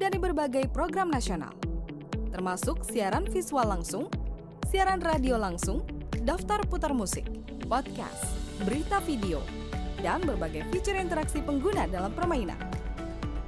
dari berbagai program nasional, termasuk siaran visual langsung, siaran radio langsung, daftar putar musik, podcast, berita video, dan berbagai fitur interaksi pengguna dalam permainan.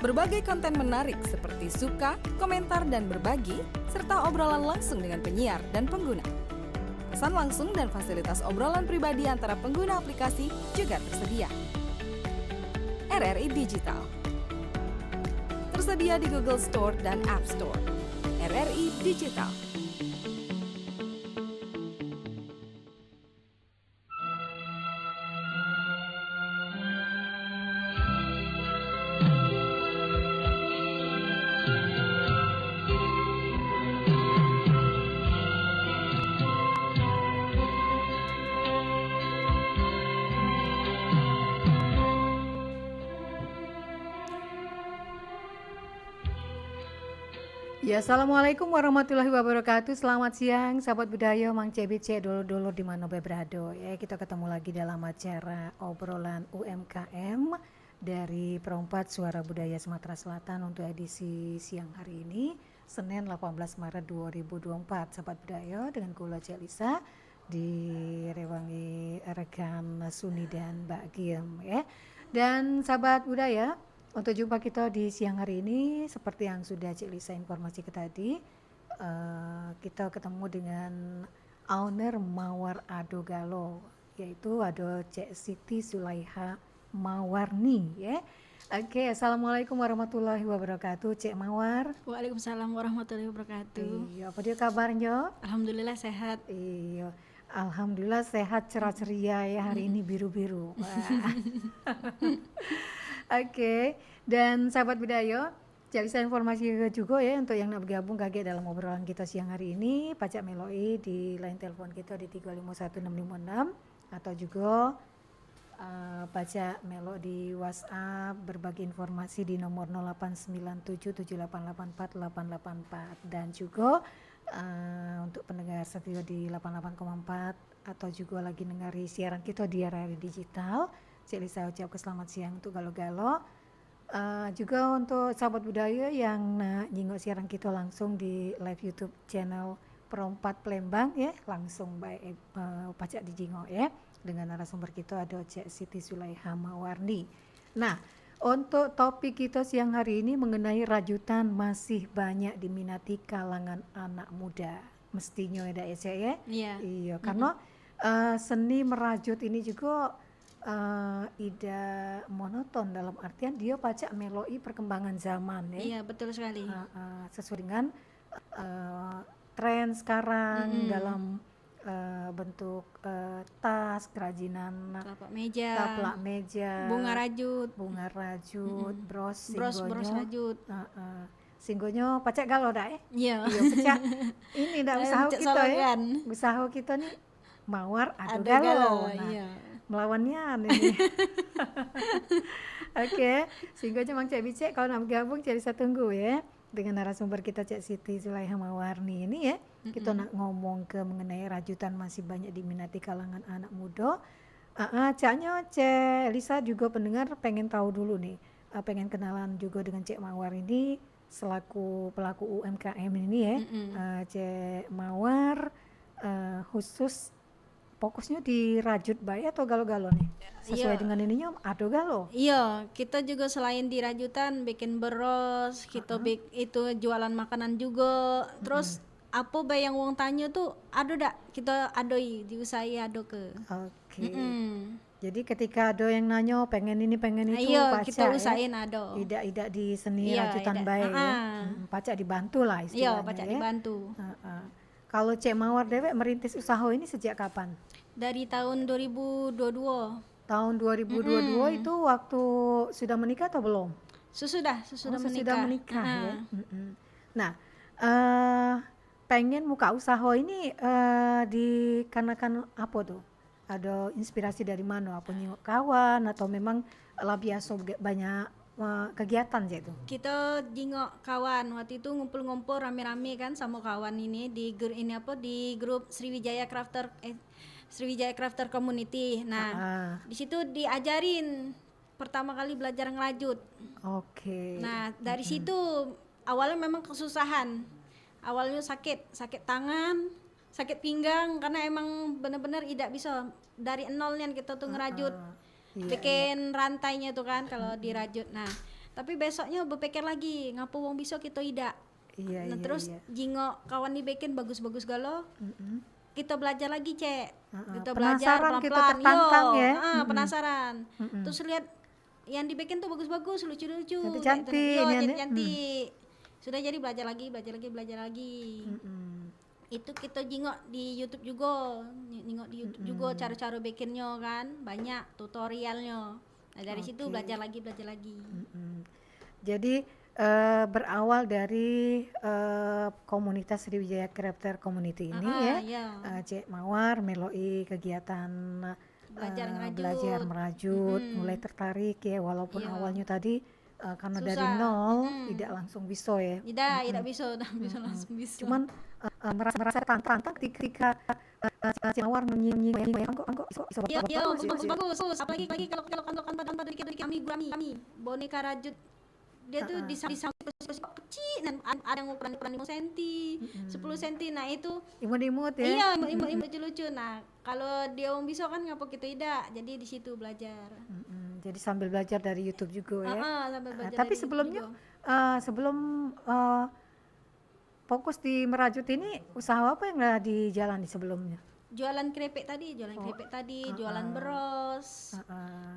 Berbagai konten menarik seperti suka, komentar, dan berbagi, serta obrolan langsung dengan penyiar dan pengguna. Pesan langsung dan fasilitas obrolan pribadi antara pengguna aplikasi juga tersedia. RRI Digital tersedia di Google Store dan App Store. RRI Digital. Ya, Assalamualaikum warahmatullahi wabarakatuh. Selamat siang, sahabat budaya, Mang Cebice, dulur-dulur di mana berada. Ya, kita ketemu lagi dalam acara obrolan UMKM dari Perempat Suara Budaya Sumatera Selatan untuk edisi siang hari ini, Senin 18 Maret 2024. Sahabat budaya dengan kula Cek Lisa direwangi rekan Suni dan Mbak Giem ya. Dan sahabat budaya, untuk jumpa kita di siang hari ini, seperti yang sudah Cik Lisa informasikan tadi, kita ketemu dengan owner Mawar Ado Galo, yaitu ada Cik Siti Sulaiha Mawarni ya. Oke, Assalamualaikum warahmatullahi wabarakatuh, Cik Mawar. Waalaikumsalam warahmatullahi wabarakatuh. Iya, apa dia kabarnya? Alhamdulillah sehat. Iya, alhamdulillah sehat, cerah ceria ya, hari ini biru-biru. Oke, dan sahabat budaya, jadi saya informasi juga ya untuk yang nak bergabung kaget dalam obrolan kita siang hari ini, pacak meloi di line telepon kita di 351656 atau juga pacak melo di WhatsApp berbagi informasi di nomor 089778848884 dan juga untuk pendengar setia di 88,4 atau juga lagi dengari siaran kita di RRI Digital. Cik Lisa ucapkan selamat siang untuk galo-galo. Juga untuk sahabat budaya yang nak nyingok siaran kita langsung di live YouTube channel Perempat Palembang ya, langsung baik pacak dijingok ya. Dengan narasumber kita ada Cik Siti Sulaiha Mawarni. Nah, untuk topik kita siang hari ini mengenai rajutan masih banyak diminati kalangan anak muda. Mestinya ya Cik ya? Iya. Iya, karena seni merajut ini juga tidak monoton, dalam artian dia pacak meloi perkembangan zaman ya. Iya, betul sekali. Sesuai dengan tren sekarang dalam bentuk tas, kerajinan Taplak meja, bunga rajut, bros rajut. Singgonya pacak galo dah Iya. Iya pacak. Ini dah usaha Cek kita ya. Sologan. Usaha kita nih Mawar Ado Ada Galo. galo, Nah, iya. melawannya ini. Oke, sehingga Mang Cek Bicek kalau nak bergabung jadi saya tunggu ya dengan narasumber kita Cik Siti Sulaiha Mawarni ini ya. Kita nak ngomong ke mengenai rajutan masih banyak diminati kalangan anak muda. Caknya Cik Lisa juga pendengar pengen tahu dulu nih, pengen kenalan juga dengan Cik Mawar ini selaku pelaku UMKM ini ya. Cik Mawar khusus fokusnya di rajut bayi atau galo-galo nih? Sesuai dengan ininya Ado Galo. Iya, kita juga selain di rajutan bikin beros, kita itu jualan makanan juga. Terus apa bay yang wong tanya tuh ado dak? Kita adoi, diusai ado ke. Oke. Jadi ketika ada yang nanya pengen ini pengen itu, iya, pacak kita usahain ado. Tidak di seni Iya, rajutan tidak. bayi ya. Pacak dibantu lah istilahnya. Iya, pacak ya. dibantu. Kalau Cik Mawar dewek merintis usaha ini sejak kapan? Dari tahun 2022. Tahun 2022 itu waktu sudah menikah atau belum? Sesudah Sudah menikah ya. Nah, pengen buka usaha ini dikarenakan apa tuh? Ada inspirasi dari mana? Apa nyok kawan atau memang lah biasa banyak kegiatan gitu? Kita jingok kawan waktu itu ngumpul-ngumpul rame-rame kan sama kawan ini di grup Sriwijaya Crafter Community. Nah, di situ diajarin pertama kali belajar ngerajut. Oke. Nah, dari situ awalnya memang kesusahan. Awalnya sakit tangan, sakit pinggang karena emang benar-benar tidak bisa dari nolnya kita tuh ngerajut. Iya, Bikin rantainya tuh kan kalau dirajut. Nah, tapi besoknya berpikir lagi, ngapa wong bisa kita tidak. Iya, Nah, iya, terus iya. jingok kawan dibikin bagus-bagus galo. Kita belajar lagi, Cek. Kita Penasaran, belajar kita pelan-pelan. tertantang ya. Penasaran. Terus lihat yang dibikin tuh bagus-bagus, lucu-lucu. Cantik-cantik, Yo, ya, jadi Nek. cantik. Sudah jadi belajar lagi. Itu kita jingok di YouTube juga. Nengok di YouTube juga cara-cara bikinnya kan. Banyak tutorialnya. Nah, dari situ belajar lagi. Jadi berawal dari komunitas Sriwijaya Crafter Community ini ya, Iya. Cek Mawar meloi kegiatan Belajar ngerajut. belajar merajut, mulai tertarik ya, walaupun Iya. awalnya tadi karena dari Susah. nol tidak langsung bisa ya. Tidak bisa, langsung bisa. Cuman merasa tantang ketika Cek Mawar nyanyi kok bisa Iya, bagus ya. bagus. Apalagi kalau kantor dari kami boneka rajut. Dia tuh disampai kecil dan ada yang ukuran 5 cm, 10 cm. Nah, itu Imut-imut ya. iya, imut lucu-lucu. Nah, kalau dia bisa kan ngapa kita tidak. Jadi di situ belajar. Jadi sambil belajar dari YouTube juga ya. Sambil belajar Tapi dari sebelumnya video. sebelum fokus di merajut ini, usaha apa yang di jalan di sebelumnya? Jualan keripik tadi, jualan beros.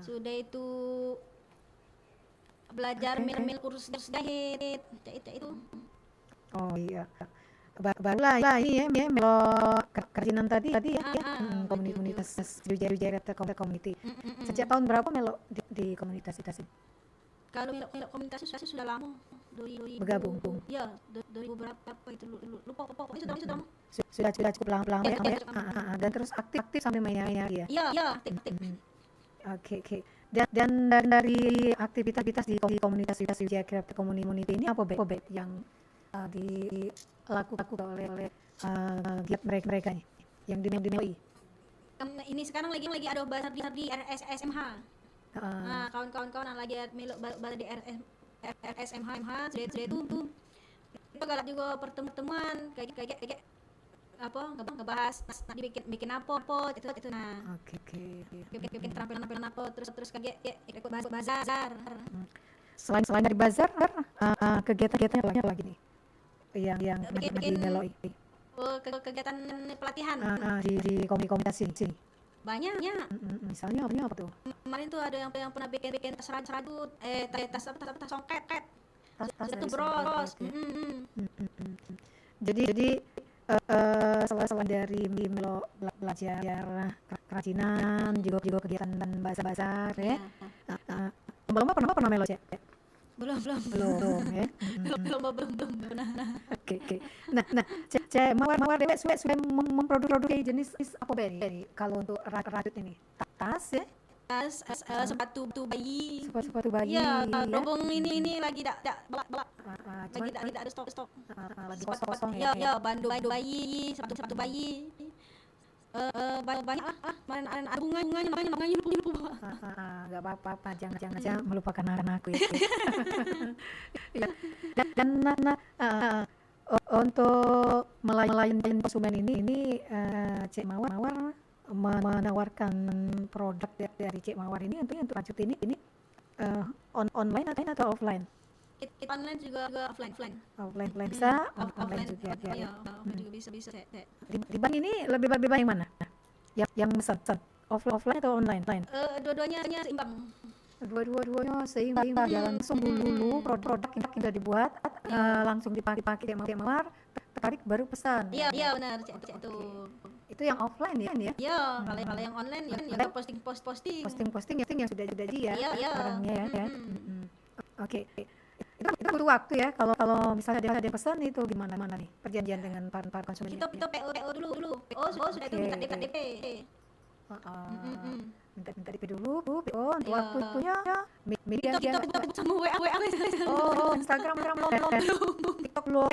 Sudah itu belajar mil kursus jahit itu. Oh iya. Barulah ini ya melo kerajinan tadi ya. Komunitas Sriwijaya Crafter Community. Sejak tahun berapa melo di komunitas itu sih? Kalau komunitas sudah lama. 2000 Bergabung. Ya, 2000 berapa itu lupa pokoknya sudah lama. Sudah cukup lama ya. Dan terus aktif sampai mainnya ya. Iya, aktif. Oke. Dan dari aktivitas di komunitas Sriwijaya Crafter Community ini apa Beb yang dilakukan oleh giat mereka nih yang dinilai? Ini sekarang lagi ada bazar di RSSMH. Nah, kawan-kawan lagi melok bazar di RSSMH sudah itu kita galak juga pertemuan kayak apa ngebahas nanti bikin apa itu nah. Oke. Bikin tampilan apa terus kayak ikut bazar. Selain dari bazar, kegiatan apa lagi nih yang di Melo ini? Kegiatan pelatihan Di komunitas sini. banyak. Misalnya apa tuh? Kemarin tuh ada yang pernah bikin tas rajut, tas songket. Tas Itu dari bros. songket, ya. Jadi selain dari Melo belajar kerajinan, juga kegiatan bazar ya. Lomba pernah Melo Cek? Belum ya. belum pernah. Oke. Nah, Cek Mawar Dewe sudah memproduksi jenis apa ini? Kalau untuk rajut ini, tas ya, Tas sepatu bayi. sepatu bayi. Iya, ya. robong ini lagi tidak bawa. Cuman Lagi tidak ada stok. lagi kosong ya. Ya, bandu bayi, sepatu bayi. Banyak kemarin ada bunganya lupa. Nggak apa-apa, jangan melupakan anakku ya. Ya. Dan untuk melayani konsumen ini Cek Mawar menawarkan produk dari Cek Mawar ini untuk rajut ini online atau offline? Online juga offline. Offline bisa, online juga ya. Ya, offline juga bisa. Di bank ini lebih banyak mana? Yang pesan offline atau online? Dua-duanya seimbang. Dua-duanya seimbang, jalan langsung dulu produk yang sudah dibuat langsung dipakai Cek Mawar, tertarik baru pesan. Iya benar, Cek itu. Itu yang offline ya? Iya, kalau yang online ya posting. Posting yang sudah jadi ya Iya. barangnya ya. Oke. Itu butuh waktu ya kalau misalnya ada pesan itu gimana nih perjanjian dengan para konsumen? Kita PO dulu. PO sudah itu minta DP. Minta DP dulu, PO untuk waktunya media Kita sama WA. Oh, Instagram TikTok lo.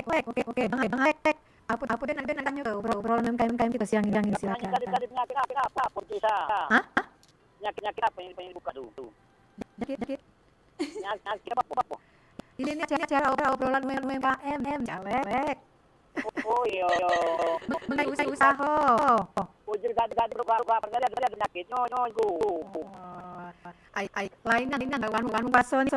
Oke. Bang Ek. Apa dan nanya ke obrolan UMKM kita siang ini silakan. Tadi penyakit apa pun bisa. Hah? Penyakit apa yang buka dulu? Dikit. Penyakit apa? Ini acara obrolan UMKM, Calek. Oh iya. Mengenai usaha. Ujul gad berubah perkara ada penyakit nyo. Ai lain nang wan pason